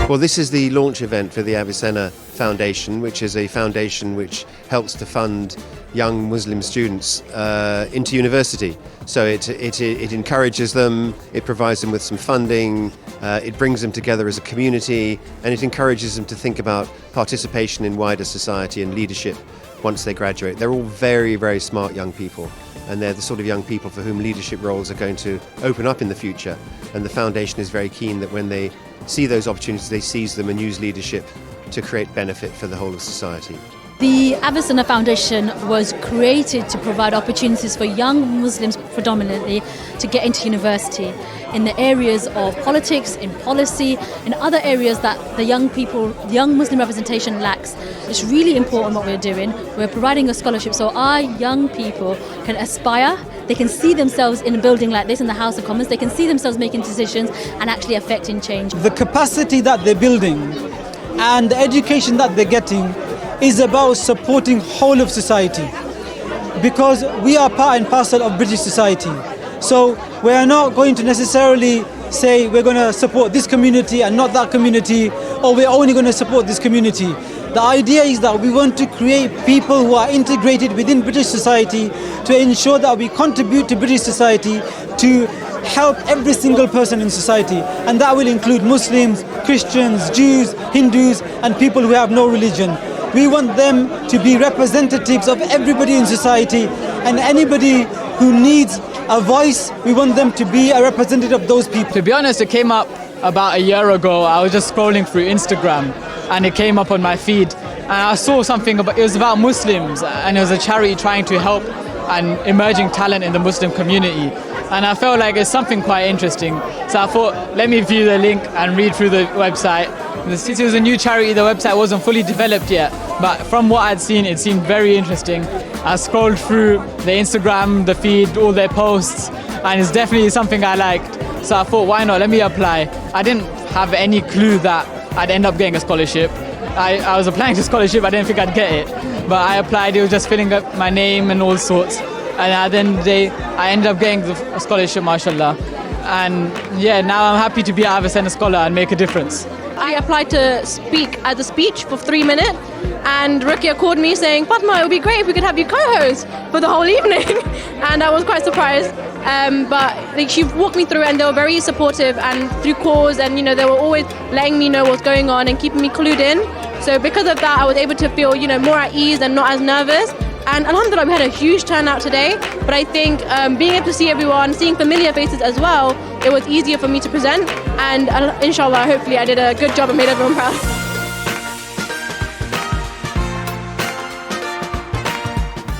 Well, this is the launch event for the Avicenna Foundation, which is a foundation which helps to fund young Muslim students into university. So it encourages them, it provides them with some funding, it brings them together as a community, and it encourages them to think about participation in wider society and leadership once they graduate. They're all very, very smart young people, and they're the sort of young people for whom leadership roles are going to open up in the future. And the foundation is very keen that when they see those opportunities, they seize them and use leadership to create benefit for the whole of society. The Avicenna Foundation was created to provide opportunities for young Muslims predominantly to get into university in the areas of politics, in policy, in other areas that the young Muslim representation lacks. It's really important what we're doing. We're providing a scholarship so our young people can aspire. They can see themselves in a building like this, in the House of Commons. They can see themselves making decisions and actually affecting change. The capacity that they're building and the education that they're getting is about supporting whole of society, because we are part and parcel of British society. So we are not going to necessarily say we're going to support this community and not that community, or we're only going to support this community. The idea is that we want to create people who are integrated within British society to ensure that we contribute to British society to help every single person in society, and that will include Muslims, Christians, Jews, Hindus, and people who have no religion. We want them to be representatives of everybody in society, and anybody who needs a voice, we want them to be a representative of those people. To be honest, it came up about a year ago. I was just scrolling through Instagram and it came up on my feed, and I saw something about, it was about Muslims, and it was a charity trying to help an emerging talent in the Muslim community. And I felt like it's something quite interesting. So I thought, let me view the link and read through the website. Since it was a new charity, the website wasn't fully developed yet, but from what I'd seen, it seemed very interesting. I scrolled through the Instagram, the feed, all their posts, and it's definitely something I liked. So I thought, why not? Let me apply. I didn't have any clue that I'd end up getting a scholarship. I was applying to scholarship, I didn't think I'd get it. But I applied, it was just filling up my name and all sorts. And at the end of the day, I ended up getting the scholarship, mashallah. And yeah, now I'm happy to be an Avicenna scholar and make a difference. I applied to speak as a speech for 3 minutes, and Rukia called me saying, Fatma, it would be great if we could have you co-host for the whole evening. And I was quite surprised. But she walked me through, and they were very supportive, and through calls, and they were always letting me know what's going on and keeping me clued in. So because of that, I was able to feel more at ease and not as nervous. And alhamdulillah, we had a huge turnout today, but I think being able to see everyone, seeing familiar faces as well, it was easier for me to present, and inshallah, hopefully I did a good job and made everyone proud.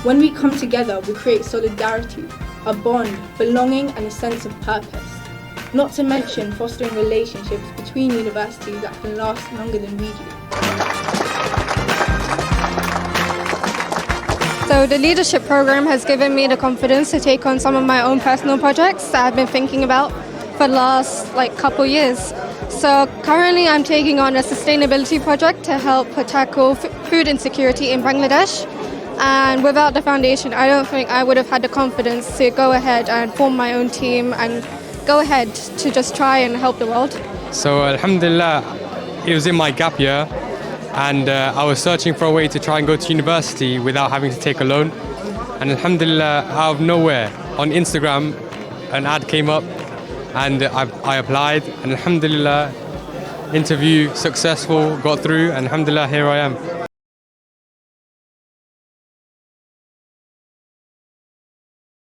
When we come together, we create solidarity, a bond, belonging, and a sense of purpose. Not to mention fostering relationships between universities that can last longer than we do. So the leadership program has given me the confidence to take on some of my own personal projects that I've been thinking about for the last couple years. So currently I'm taking on a sustainability project to help tackle food insecurity in Bangladesh. And without the foundation, I don't think I would have had the confidence to go ahead and form my own team and go ahead to just try and help the world. So alhamdulillah, it was in my gap year, and I was searching for a way to try and go to university without having to take a loan. And alhamdulillah, out of nowhere, on Instagram, an ad came up, and I applied, and alhamdulillah, interview successful, got through, and alhamdulillah, here I am.